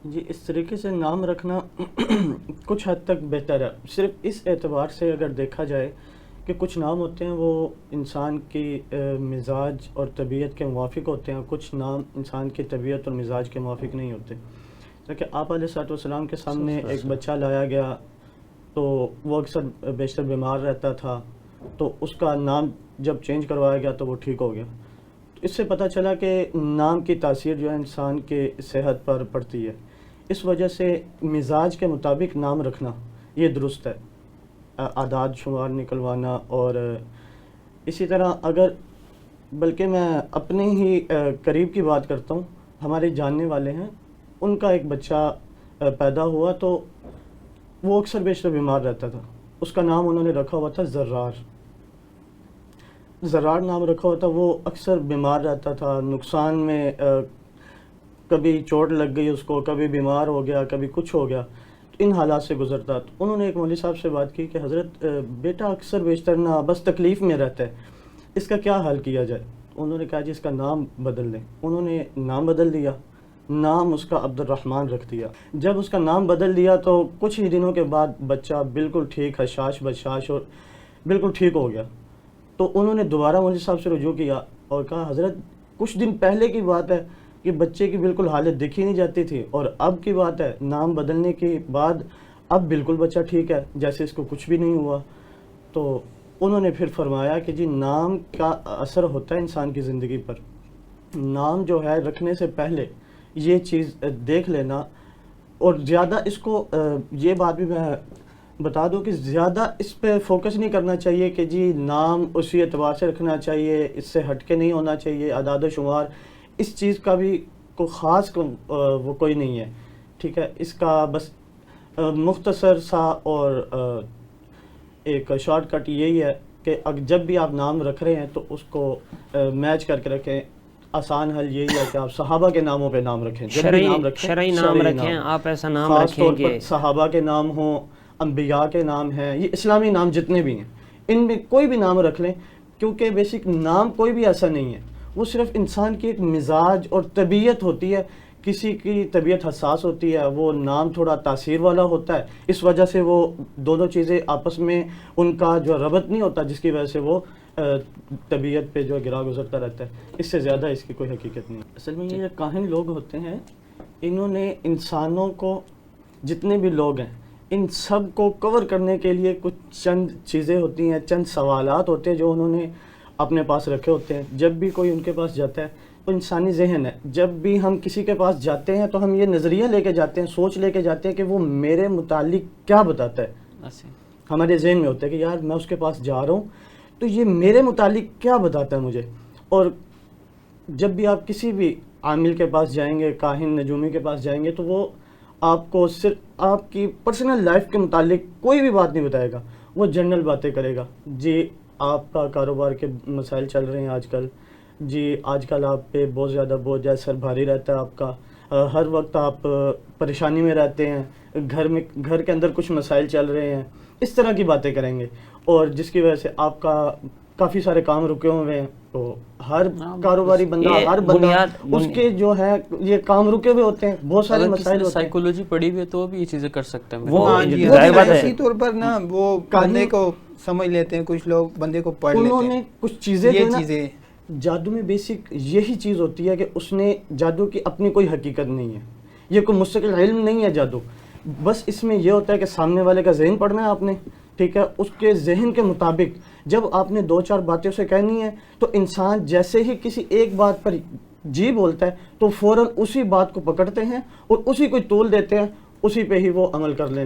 جی اس طریقے سے نام رکھنا کچھ حد تک بہتر ہے، صرف اس اعتبار سے اگر دیکھا جائے کہ کچھ نام ہوتے ہیں وہ انسان کی مزاج اور طبیعت کے موافق ہوتے ہیں، کچھ نام انسان کی طبیعت اور مزاج کے موافق نہیں ہوتے۔ کہ آپ علیہ الصلوۃ والسلام کے سامنے ایک بچہ لایا گیا تو وہ اکثر بیشتر بیمار رہتا تھا، تو اس کا نام جب چینج کروایا گیا تو وہ ٹھیک ہو گیا۔ اس سے پتہ چلا کہ نام کی تاثیر جو ہے انسان کے صحت پر پڑتی ہے، اس وجہ سے مزاج کے مطابق نام رکھنا یہ درست ہے، اعداد شمار نکلوانا۔ اور اسی طرح اگر بلکہ میں اپنے ہی قریب کی بات کرتا ہوں، ہمارے جاننے والے ہیں، ان کا ایک بچہ پیدا ہوا تو وہ اکثر بیشتر بیمار رہتا تھا، اس کا نام انہوں نے رکھا ہوا تھا زرار۔ زرار نام رکھا ہوا تھا، وہ اکثر بیمار رہتا تھا، نقصان میں کبھی چوٹ لگ گئی اس کو، کبھی بیمار ہو گیا، کبھی کچھ ہو گیا، ان حالات سے گزرتا۔ تو انہوں نے ایک مولوی صاحب سے بات کی کہ حضرت بیٹا اکثر بیشتر نہ بس تکلیف میں رہتا ہے، اس کا کیا حل کیا جائے؟ انہوں نے کہا جی اس کا نام بدل دیں۔ انہوں نے نام بدل دیا، نام اس کا عبد الرحمن رکھ دیا۔ جب اس کا نام بدل دیا تو کچھ ہی دنوں کے بعد بچہ بالکل ٹھیک، حشاش بشاش اور بالکل ٹھیک ہو گیا۔ تو انہوں نے دوبارہ مولوی صاحب سے رجوع کیا اور کہا حضرت کچھ دن پہلے کی بات ہے کہ بچے کی بالکل حالت دیکھی نہیں جاتی تھی، اور اب کی بات ہے نام بدلنے کے بعد اب بالکل بچہ ٹھیک ہے، جیسے اس کو کچھ بھی نہیں ہوا۔ تو انہوں نے پھر فرمایا کہ جی نام کا اثر ہوتا ہے انسان کی زندگی پر، نام جو ہے رکھنے سے پہلے یہ چیز دیکھ لینا، اور زیادہ اس کو یہ بات بھی میں بتا دوں کہ زیادہ اس پہ فوکس نہیں کرنا چاہیے کہ جی نام اسی اعتبار سے رکھنا چاہیے، اس سے ہٹ کے نہیں ہونا چاہیے، اعداد و شمار اس چیز کا بھی کوئی خاص وہ کوئی نہیں ہے، ٹھیک ہے۔ اس کا بس مختصر سا اور ایک شارٹ کٹ یہی ہے کہ جب بھی آپ نام رکھ رہے ہیں تو اس کو میچ کر کے رکھیں۔ آسان حل یہی ہے کہ آپ صحابہ کے ناموں پہ نام رکھیں، جب بھی نام رکھیں شرعی نام رکھیں، آپ ایسا نام خاص طور رکھیں پر کہ صحابہ کے نام ہوں، انبیاء کے نام ہیں، یہ اسلامی نام جتنے بھی ہیں ان میں کوئی بھی نام رکھ لیں، کیونکہ بیسک نام کوئی بھی ایسا نہیں ہے، وہ صرف انسان کی ایک مزاج اور طبیعت ہوتی ہے۔ کسی کی طبیعت حساس ہوتی ہے، وہ نام تھوڑا تاثیر والا ہوتا ہے، اس وجہ سے وہ دونوں چیزیں آپس میں ان کا جو ربط نہیں ہوتا، جس کی وجہ سے وہ طبیعت پہ جو گرا گزرتا رہتا ہے۔ اس سے زیادہ اس کی کوئی حقیقت نہیں ہے۔ اصل میں یہ کاہن لوگ ہوتے ہیں، انہوں نے انسانوں کو، جتنے بھی لوگ ہیں ان سب کو کور کرنے کے لیے کچھ چند چیزیں ہوتی ہیں، چند سوالات ہوتے ہیں جو انہوں نے اپنے پاس رکھے ہوتے ہیں۔ جب بھی کوئی ان کے پاس جاتا ہے، وہ انسانی ذہن ہے، جب بھی ہم کسی کے پاس جاتے ہیں تو ہم یہ نظریہ لے کے جاتے ہیں، سوچ لے کے جاتے ہیں کہ وہ میرے متعلق کیا بتاتا ہے۔ ہمارے ذہن میں ہوتا ہے کہ یار میں اس کے پاس جا رہا ہوں تو یہ میرے متعلق کیا بتاتا ہے مجھے۔ اور جب بھی آپ کسی بھی عامل کے پاس جائیں گے، کاہن نجومی کے پاس جائیں گے، تو وہ آپ کو صرف آپ کی پرسنل لائف کے متعلق کوئی بھی بات نہیں بتائے گا، وہ جنرل باتیں کرے گا۔ جی آپ کا کاروبار کے مسائل چل رہے ہیں آج کل، جی آج کل آپ پہ بہت زیادہ بوجھ ہے، سر بھاری رہتا ہے آپ کا، ہر وقت آپ پریشانی میں رہتے ہیں، گھر کے اندر کچھ مسائل چل رہے ہیں، اس طرح کی باتیں کریں گے، اور جس کی وجہ سے آپ کا کافی سارے کام رکے ہوئے ہیں۔ تو ہر کاروباری بندہ، ہر بندہ اس کے جو ہے یہ کام رکے ہوئے ہوتے ہیں، بہت سارے مسائل ہوتے ہیں۔ سائیکولوجی پڑھی ہوئی ہے تو بھی یہ چیزیں کر سکتے ہیں۔ وہ اسی طور پر نا وہ بندے کو سمجھ لیتے ہیں، کچھ لوگ بندے کو پڑھ لیتے ہیں، انہوں نے کچھ چیزیں یہ چیزیں جادو میں بیسک یہی چیز ہوتی ہے کہ اس نے جادو کی اپنی کوئی حقیقت نہیں ہے، یہ کوئی مستقل علم نہیں ہے جادو، بس اس میں یہ ہوتا ہے کہ سامنے والے کا ذہن پڑھنا ہے آپ نے، ٹھیک ہے، اس کے ذہن کے مطابق جب آپ نے دو چار باتیں اسے کہنی ہے تو انسان جیسے ہی کسی ایک بات پر جی بولتا ہے تو فوراً اسی بات کو پکڑتے ہیں اور اسی کو تول دیتے ہیں، اسی پہ ہی وہ عمل کر لیں۔